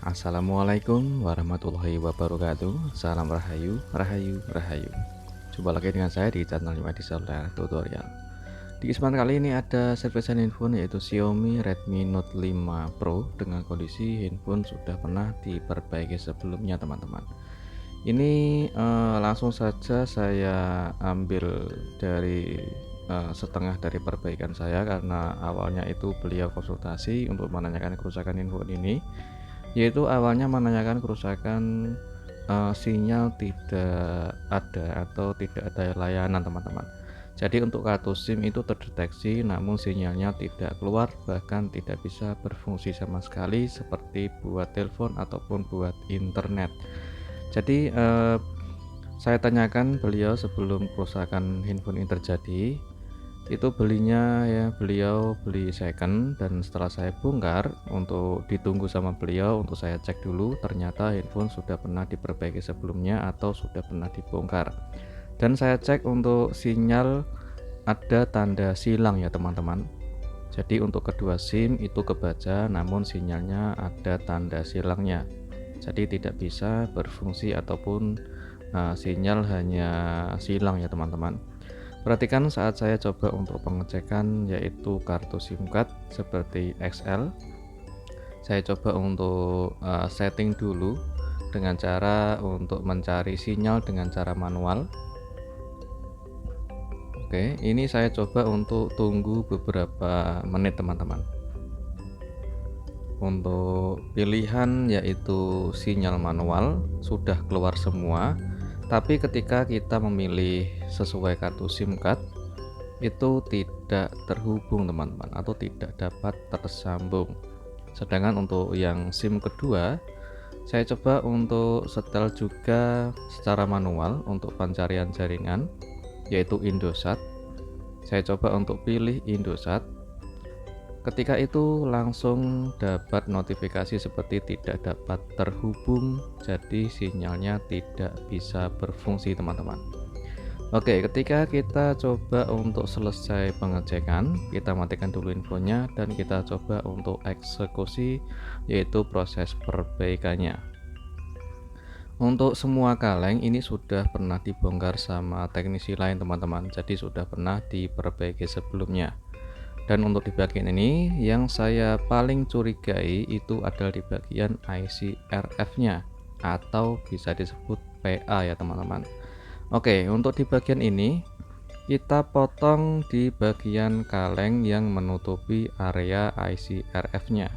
Assalamualaikum warahmatullahi wabarakatuh. Salam rahayu, rahayu, rahayu. Jumpa lagi dengan saya di channel Madi Solar Tutorial. Di kesempatan kali ini ada servisan handphone yaitu Xiaomi Redmi Note 5 Pro dengan kondisi handphone sudah pernah diperbaiki sebelumnya, teman-teman. Ini langsung saja saya ambil dari setengah dari perbaikan saya, karena awalnya itu beliau konsultasi untuk menanyakan kerusakan handphone ini, yaitu awalnya menanyakan kerusakan sinyal tidak ada atau tidak ada layanan, teman-teman. Jadi untuk kartu SIM itu terdeteksi namun sinyalnya tidak keluar, bahkan tidak bisa berfungsi sama sekali seperti buat telepon ataupun buat internet. Jadi saya tanyakan beliau sebelum kerusakan handphone ini terjadi, itu belinya ya, beliau beli second, dan setelah saya bongkar untuk ditunggu sama beliau untuk saya cek dulu, ternyata handphone sudah pernah diperbaiki sebelumnya atau sudah pernah dibongkar. Dan saya cek untuk sinyal ada tanda silang ya, teman-teman. Jadi untuk kedua SIM itu kebaca namun sinyalnya ada tanda silangnya, jadi tidak bisa berfungsi ataupun sinyal hanya silang ya, teman-teman. Perhatikan saat saya coba untuk pengecekan yaitu kartu SIM card seperti XL, saya coba untuk setting dulu dengan cara untuk mencari sinyal dengan cara manual. Oke, ini saya coba untuk tunggu beberapa menit, teman-teman. Untuk pilihan yaitu sinyal manual sudah keluar semua, tapi ketika kita memilih sesuai kartu SIM card itu tidak terhubung, teman-teman, atau tidak dapat tersambung. Sedangkan untuk yang SIM kedua saya coba untuk setel juga secara manual untuk pencarian jaringan yaitu Indosat. Saya coba untuk pilih Indosat. Ketika itu langsung dapat notifikasi seperti tidak dapat terhubung, jadi sinyalnya tidak bisa berfungsi, teman-teman. Oke, ketika kita coba untuk selesai pengecekan, kita matikan dulu infonya dan kita coba untuk eksekusi yaitu proses perbaikannya. Untuk semua kaleng ini sudah pernah dibongkar sama teknisi lain, teman-teman, jadi sudah pernah diperbaiki sebelumnya. Dan untuk di bagian ini yang saya paling curigai itu adalah di bagian IC RF-nya atau bisa disebut PA ya, teman-teman. Oke, untuk di bagian ini kita potong di bagian kaleng yang menutupi area IC RF-nya.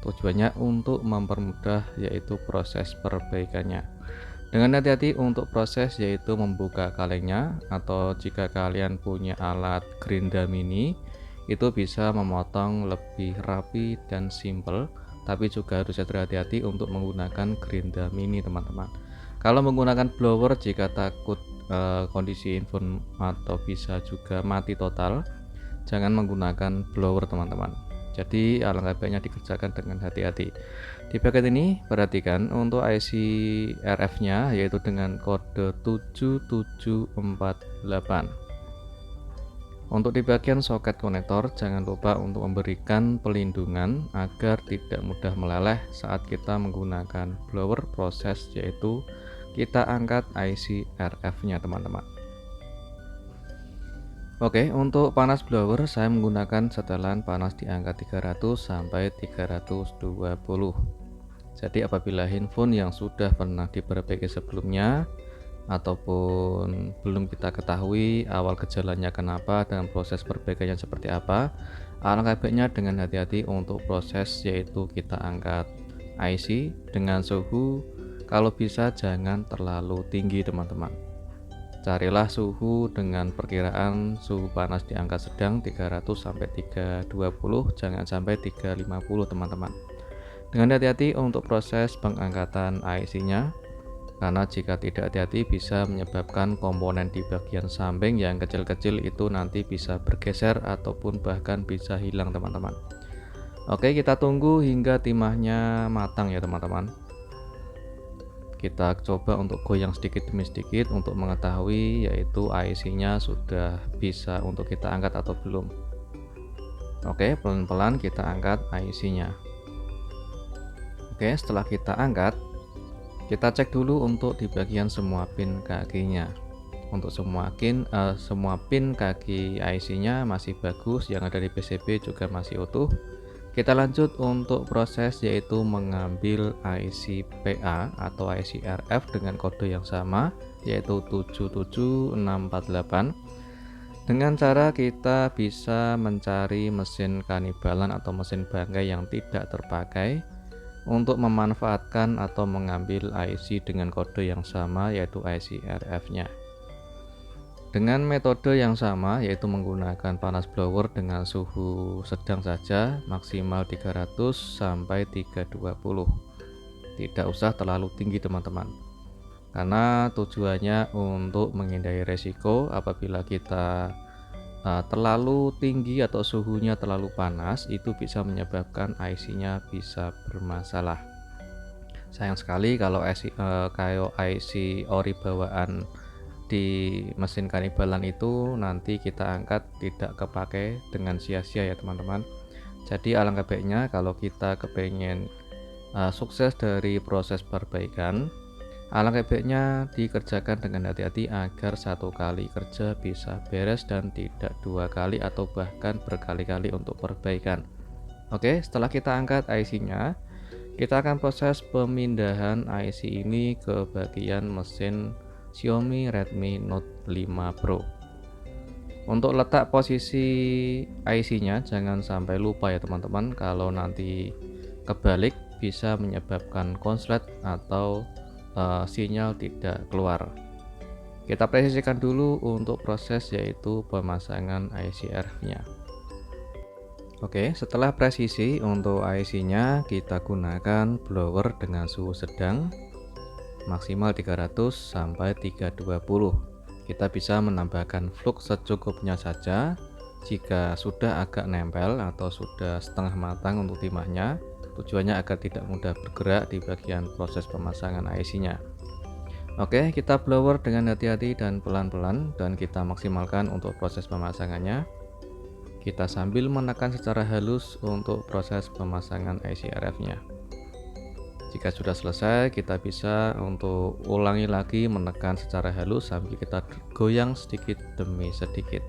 Tujuannya untuk mempermudah yaitu proses perbaikannya. Dengan hati-hati untuk proses yaitu membuka kalengnya, atau jika kalian punya alat gerinda mini itu bisa memotong lebih rapi dan simple, tapi juga harus hati-hati untuk menggunakan gerinda mini, teman-teman. Kalau menggunakan blower jika takut kondisi handphone atau bisa juga mati total, jangan menggunakan blower, teman-teman. Jadi alangkah baiknya dikerjakan dengan hati-hati. Di bagian ini perhatikan untuk IC RF-nya yaitu dengan kode 7748. Untuk di bagian soket konektor jangan lupa untuk memberikan pelindungan agar tidak mudah meleleh saat kita menggunakan blower proses, yaitu kita angkat IC RF-nya, teman-teman. Oke, untuk panas blower saya menggunakan setelan panas di angka 300 sampai 320. Jadi apabila handphone yang sudah pernah diperbaiki sebelumnya ataupun belum kita ketahui awal gejalanya kenapa dan proses perbaikannya seperti apa, alangkah baiknya dengan hati-hati untuk proses yaitu kita angkat IC dengan suhu kalau bisa jangan terlalu tinggi, teman-teman. Carilah suhu dengan perkiraan suhu panas di angka sedang 300 sampai 320, jangan sampai 350, teman-teman. Dengan hati-hati untuk proses pengangkatan IC-nya, karena jika tidak hati-hati bisa menyebabkan komponen di bagian samping yang kecil-kecil itu nanti bisa bergeser ataupun bahkan bisa hilang, teman-teman. Oke, kita tunggu hingga timahnya matang ya, teman-teman. Kita coba untuk goyang sedikit demi sedikit untuk mengetahui yaitu IC-nya sudah bisa untuk kita angkat atau belum. Oke, pelan-pelan kita angkat IC-nya. Oke, setelah kita angkat, kita cek dulu untuk di bagian semua pin kakinya. Untuk semua pin kaki IC-nya masih bagus, yang ada di PCB juga masih utuh. Kita lanjut untuk proses, yaitu mengambil IC PA atau IC RF dengan kode yang sama, yaitu 77648. Dengan cara kita bisa mencari mesin kanibalan atau mesin bangkai yang tidak terpakai untuk memanfaatkan atau mengambil IC dengan kode yang sama, yaitu IC RF-nya. Dengan metode yang sama, yaitu menggunakan panas blower dengan suhu sedang saja, maksimal 300 sampai 320. Tidak usah terlalu tinggi teman-teman, karena tujuannya untuk menghindari resiko apabila kita terlalu tinggi atau suhunya terlalu panas, itu bisa menyebabkan IC-nya bisa bermasalah. Sayang sekali kalau kayak IC ori bawaan di mesin kanibalan itu nanti kita angkat tidak kepake dengan sia-sia ya teman-teman. Jadi alangkah baiknya kalau kita kepengen sukses dari proses perbaikan, alangkah baiknya dikerjakan dengan hati-hati agar satu kali kerja bisa beres dan tidak dua kali atau bahkan berkali-kali untuk perbaikan. Oke, setelah kita angkat IC-nya, kita akan proses pemindahan IC ini ke bagian mesin Xiaomi Redmi Note 5 Pro. Untuk letak posisi IC-nya jangan sampai lupa ya teman-teman, kalau nanti kebalik bisa menyebabkan konslet atau sinyal tidak keluar. Kita presisikan dulu untuk proses, yaitu pemasangan IC RF-nya. Oke, setelah presisi untuk IC-nya, kita gunakan blower dengan suhu sedang maksimal 300 sampai 320. Kita bisa menambahkan flux secukupnya saja. Jika sudah agak nempel atau sudah setengah matang untuk timahnya, tujuannya agar tidak mudah bergerak di bagian proses pemasangan IC-nya. Oke, kita blower dengan hati-hati dan pelan-pelan, dan kita maksimalkan untuk proses pemasangannya. Kita sambil menekan secara halus untuk proses pemasangan IC RF-nya. Jika sudah selesai, kita bisa untuk ulangi lagi menekan secara halus sambil kita goyang sedikit demi sedikit.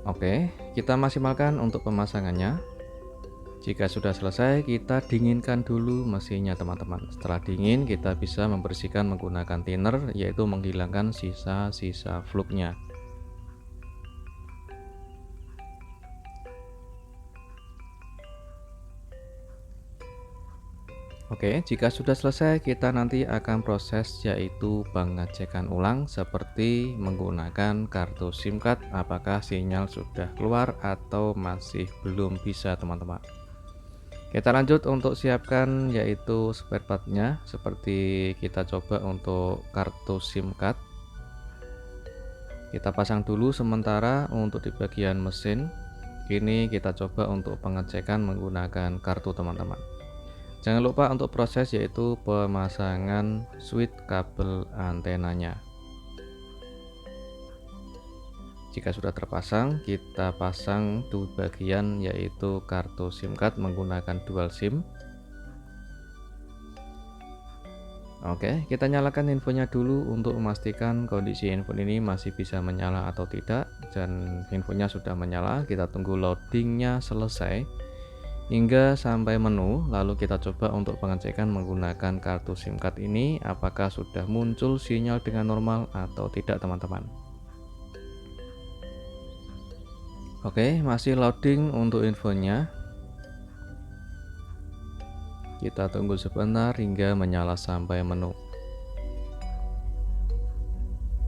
Oke, kita maksimalkan untuk pemasangannya. Jika sudah selesai, kita dinginkan dulu mesinnya teman-teman. Setelah dingin, kita bisa membersihkan menggunakan thinner, yaitu menghilangkan sisa-sisa fluknya. Oke, jika sudah selesai, kita nanti akan proses, yaitu pengecekan ulang seperti menggunakan kartu SIM card, apakah sinyal sudah keluar atau masih belum bisa teman-teman. Kita lanjut untuk siapkan, yaitu spare partnya, seperti kita coba untuk kartu SIM card. Kita pasang dulu sementara untuk di bagian mesin. Ini kita coba untuk pengecekan menggunakan kartu teman-teman. Jangan lupa untuk proses, yaitu pemasangan switch kabel antenanya. Jika sudah terpasang, kita pasang di bagian, yaitu kartu SIM card menggunakan dual SIM. Oke, kita nyalakan infonya dulu untuk memastikan kondisi handphone ini masih bisa menyala atau tidak. Dan infonya sudah menyala, kita tunggu loadingnya selesai hingga sampai menu, lalu kita coba untuk pengecekan menggunakan kartu SIM card ini apakah sudah muncul sinyal dengan normal atau tidak teman-teman. Oke, masih loading untuk infonya. Kita tunggu sebentar hingga menyala sampai menu.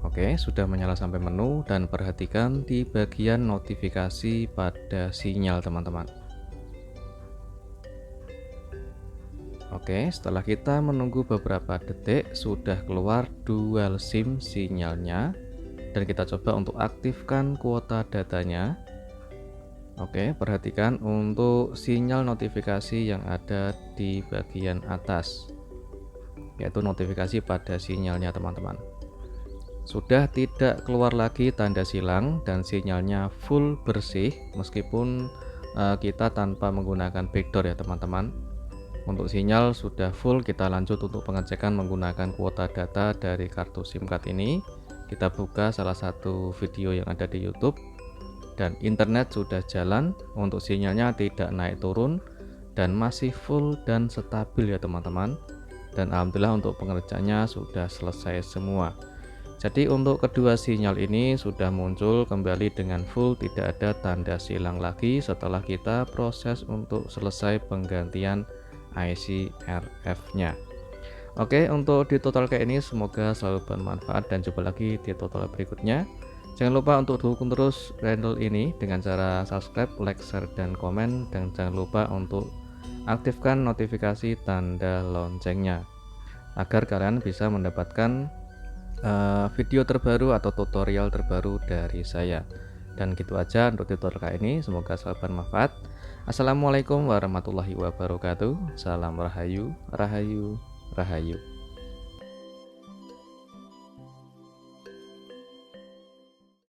Oke, sudah menyala sampai menu, dan perhatikan di bagian notifikasi pada sinyal teman-teman. Oke, setelah kita menunggu beberapa detik, sudah keluar dual SIM sinyalnya, dan kita coba untuk aktifkan kuota datanya. Oke, perhatikan untuk sinyal notifikasi yang ada di bagian atas, yaitu notifikasi pada sinyalnya teman-teman. Sudah tidak keluar lagi tanda silang dan sinyalnya full bersih, meskipun kita tanpa menggunakan backdoor ya teman-teman. Untuk sinyal sudah full, kita lanjut untuk pengecekan menggunakan kuota data dari kartu SIM card ini. Kita buka salah satu video yang ada di YouTube dan internet sudah jalan, untuk sinyalnya tidak naik turun dan masih full dan stabil ya teman-teman. Dan alhamdulillah untuk pengerjaannya sudah selesai semua. Jadi untuk kedua sinyal ini sudah muncul kembali dengan full, tidak ada tanda silang lagi setelah kita proses untuk selesai penggantian IC RF-nya. Oke, untuk di tutorial kayak ini semoga selalu bermanfaat dan jumpa lagi di tutorial berikutnya. Jangan lupa untuk dukung terus channel ini dengan cara subscribe, like, share, dan komen, dan jangan lupa untuk aktifkan notifikasi tanda loncengnya agar kalian bisa mendapatkan video terbaru atau tutorial terbaru dari saya. Dan gitu aja untuk tutorial kali ini, semoga selalu bermanfaat. Assalamualaikum warahmatullahi wabarakatuh. Salam rahayu, rahayu, rahayu.